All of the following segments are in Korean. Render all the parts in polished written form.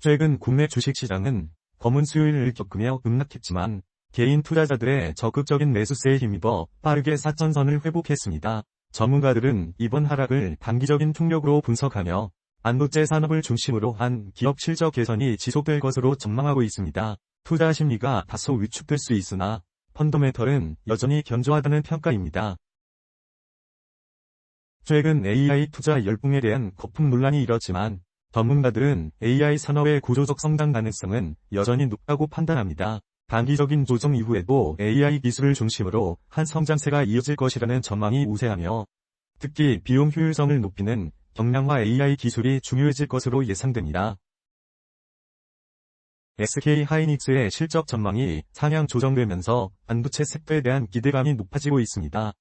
최근 국내 주식시장은 검은 수요일을 겪으며 급락했지만 개인 투자자들의 적극적인 매수세에 힘입어 빠르게 사천선을 회복했습니다. 전문가들은 이번 하락을 단기적인 충격으로 분석하며 반도체 산업을 중심으로 한 기업 실적 개선이 지속될 것으로 전망하고 있습니다. 투자 심리가 다소 위축될 수 있으나 펀더멘털은 여전히 견조하다는 평가입니다. 최근 AI 투자 열풍에 대한 거품 논란이 일었지만 전문가들은 AI 산업의 구조적 성장 가능성은 여전히 높다고 판단합니다. 단기적인 조정 이후에도 AI 기술을 중심으로 한 성장세가 이어질 것이라는 전망이 우세하며 특히 비용 효율성을 높이는 경량화 AI 기술이 중요해질 것으로 예상됩니다. SK하이닉스의 실적 전망이 상향 조정되면서 반도체 섹터에 대한 기대감이 높아지고 있습니다.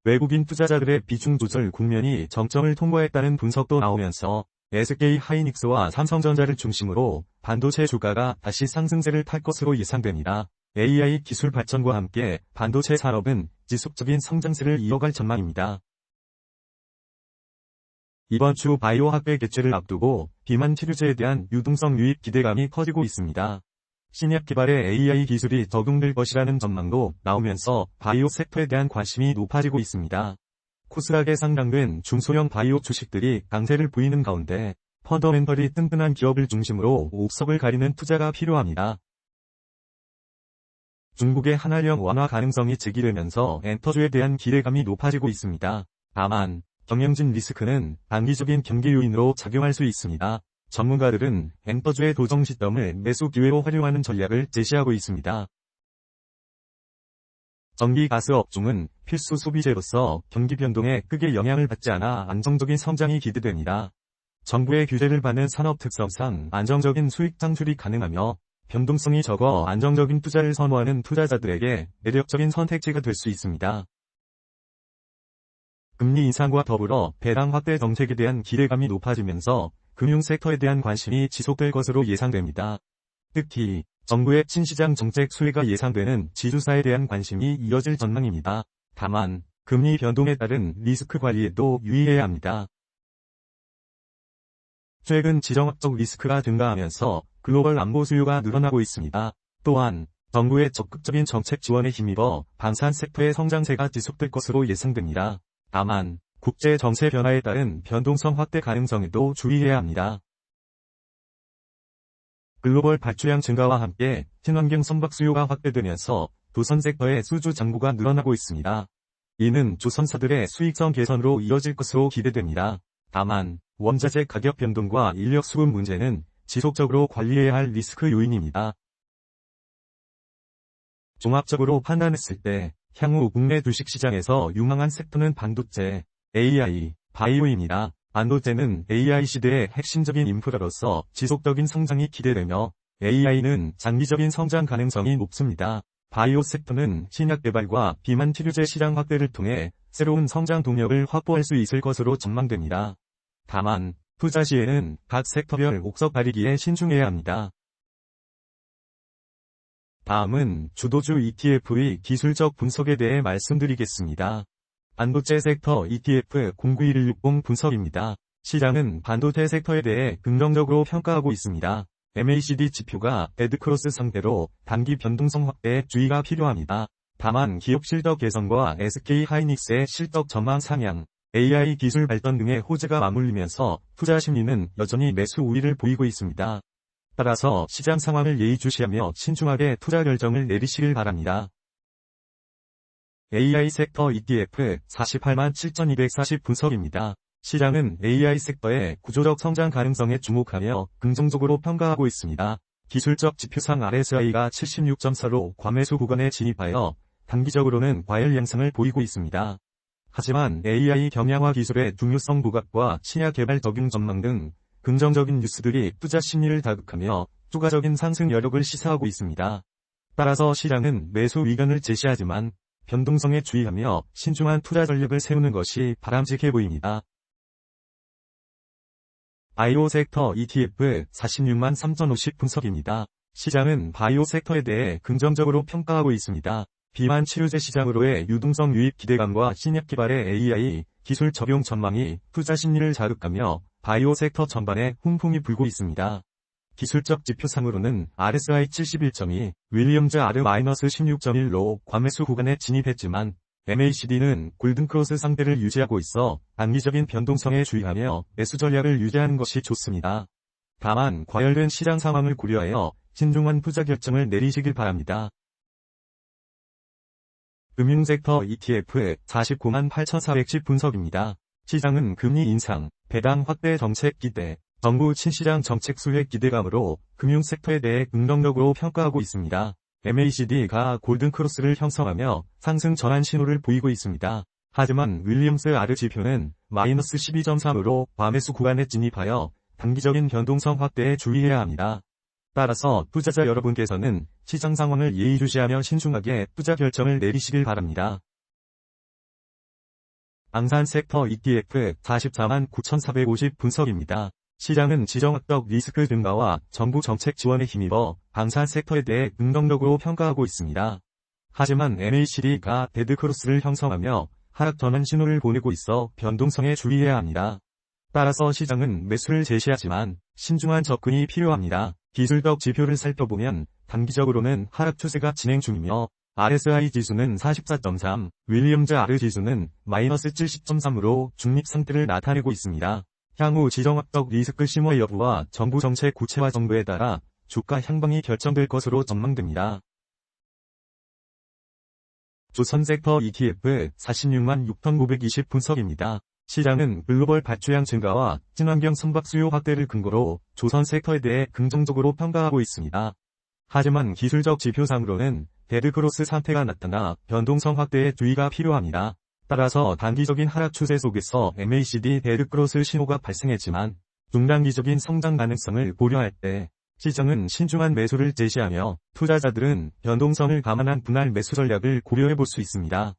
외국인 투자자들의 비중 조절 국면이 정점을 통과했다는 분석도 나오면서 SK하이닉스와 삼성전자를 중심으로 반도체 주가가 다시 상승세를 탈 것으로 예상됩니다. AI 기술 발전과 함께 반도체 산업은 지속적인 성장세를 이어갈 전망입니다. 이번 주 바이오 학회 개최를 앞두고 비만 치료제에 대한 유동성 유입 기대감이 커지고 있습니다. 신약 개발에 AI 기술이 적용될 것이라는 전망도 나오면서 바이오 섹터에 대한 관심이 높아지고 있습니다. 코스닥에 상장된 중소형 바이오 주식들이 강세를 보이는 가운데 펀더멘털이 튼튼한 기업을 중심으로 옥석을 가리는 투자가 필요합니다. 중국의 한한령 완화 가능성이 제기되면서 엔터주에 대한 기대감이 높아지고 있습니다. 다만 경영진 리스크는 단기적인 경기 요인으로 작용할 수 있습니다. 전문가들은 엔터주의 도정 시점을 매수 기회로 활용하는 전략을 제시하고 있습니다. 전기 가스 업종은 필수 소비재로서 경기 변동에 크게 영향을 받지 않아 안정적인 성장이 기대됩니다. 정부의 규제를 받는 산업 특성상 안정적인 수익 창출이 가능하며 변동성이 적어 안정적인 투자를 선호하는 투자자들에게 매력적인 선택지가 될 수 있습니다. 금리 인상과 더불어 배당 확대 정책에 대한 기대감이 높아지면서 금융섹터에 대한 관심이 지속될 것으로 예상됩니다. 특히 정부의 친시장 정책 수혜가 예상되는 지주사에 대한 관심이 이어질 전망입니다. 다만 금리 변동에 따른 리스크 관리에도 유의해야 합니다. 최근 지정학적 리스크가 증가하면서 글로벌 안보 수요가 늘어나고 있습니다. 또한 정부의 적극적인 정책 지원에 힘입어 방산 섹터의 성장세가 지속될 것으로 예상됩니다. 다만 국제 정세 변화에 따른 변동성 확대 가능성에도 주의해야 합니다. 글로벌 발주량 증가와 함께 친환경 선박 수요가 확대되면서 조선 섹터의 수주 잔고가 늘어나고 있습니다. 이는 조선사들의 수익성 개선으로 이어질 것으로 기대됩니다. 다만 원자재 가격 변동과 인력 수급 문제는 지속적으로 관리해야 할 리스크 요인입니다. 종합적으로 판단했을 때 향후 국내 주식시장에서 유망한 섹터는 반도체, AI, 바이오입니다. 반도체는 AI 시대의 핵심적인 인프라로서 지속적인 성장이 기대되며 AI는 장기적인 성장 가능성이 높습니다. 바이오 섹터는 신약 개발과 비만 치료제 시장 확대를 통해 새로운 성장 동력을 확보할 수 있을 것으로 전망됩니다. 다만 투자 시에는 각 섹터별 옥석 가리기에 신중해야 합니다. 다음은 주도주 ETF의 기술적 분석에 대해 말씀드리겠습니다. 반도체 섹터 ETF 091160 분석입니다. 시장은 반도체 섹터에 대해 긍정적으로 평가하고 있습니다. MACD 지표가 데드크로스 상태로 단기 변동성 확대에 주의가 필요합니다. 다만 기업 실적 개선과 SK하이닉스의 실적 전망 상향, AI 기술 발전 등의 호재가 맞물리면서 투자 심리는 여전히 매수 우위를 보이고 있습니다. 따라서 시장 상황을 예의주시하며 신중하게 투자 결정을 내리시길 바랍니다. AI 섹터 ETF 487,240 분석입니다. 시장은 AI 섹터의 구조적 성장 가능성에 주목하며 긍정적으로 평가하고 있습니다. 기술적 지표상 RSI가 76.4로 과매수 구간에 진입하여 단기적으로는 과열 양상을 보이고 있습니다. 하지만 AI 경량화 기술의 중요성 부각과 신약 개발 적용 전망 등 긍정적인 뉴스들이 투자 심리를 자극하며 추가적인 상승 여력을 시사하고 있습니다. 따라서 시장은 매수 의견을 제시하지만 변동성에 주의하며 신중한 투자 전략을 세우는 것이 바람직해 보입니다. 바이오 섹터 ETF 46만 3,050 분석입니다. 시장은 바이오 섹터에 대해 긍정적으로 평가하고 있습니다. 비만 치료제 시장으로의 유동성 유입 기대감과 신약 개발의 AI 기술 적용 전망이 투자 심리를 자극하며 바이오 섹터 전반에 훈풍이 불고 있습니다. 기술적 지표상으로는 RSI 71.2, 윌리엄즈 R-16.1로 과매수 구간에 진입했지만 MACD는 골든크로스 상태를 유지하고 있어 단기적인 변동성에 주의하며 매수 전략을 유지하는 것이 좋습니다. 다만 과열된 시장 상황을 고려하여 신중한 투자 결정을 내리시길 바랍니다. 금융섹터 ETF 498,410 분석입니다. 시장은 금리 인상, 배당 확대 정책 기대, 정부 친시장 정책 수혜 기대감으로 금융섹터에 대해 긍정적으로 평가하고 있습니다. MACD가 골든크로스를 형성하며 상승 전환 신호를 보이고 있습니다. 하지만 윌리엄스 R 지표는 마이너스 12.3으로 과매수 구간에 진입하여 단기적인 변동성 확대에 주의해야 합니다. 따라서 투자자 여러분께서는 시장 상황을 예의주시하며 신중하게 투자 결정을 내리시길 바랍니다. 방산 섹터 ETF 449,450 분석입니다. 시장은 지정학적 리스크 증가와 정부 정책 지원에 힘입어 방산 섹터에 대해 긍정적으로 평가하고 있습니다. 하지만 MACD가 데드크로스를 형성하며 하락 전환 신호를 보내고 있어 변동성에 주의해야 합니다. 따라서 시장은 매수를 제시하지만 신중한 접근이 필요합니다. 기술적 지표를 살펴보면 단기적으로는 하락 추세가 진행 중이며 RSI 지수는 44.3, 윌리엄즈 R 지수는 마이너스 70.3으로 중립 상태를 나타내고 있습니다. 향후 지정학적 리스크 심화 여부와 정부 정책 구체화 정도에 따라 주가 향방이 결정될 것으로 전망됩니다. 조선섹터 ETF 466,920 분석입니다. 시장은 글로벌 발주량 증가와 친환경 선박 수요 확대를 근거로 조선 섹터에 대해 긍정적으로 평가하고 있습니다. 하지만 기술적 지표상으로는 데드크로스 상태가 나타나 변동성 확대에 주의가 필요합니다. 따라서 단기적인 하락 추세 속에서 MACD 데드크로스 신호가 발생했지만 중단기적인 성장 가능성을 고려할 때 시장은 신중한 매수를 제시하며 투자자들은 변동성을 감안한 분할 매수 전략을 고려해 볼 수 있습니다.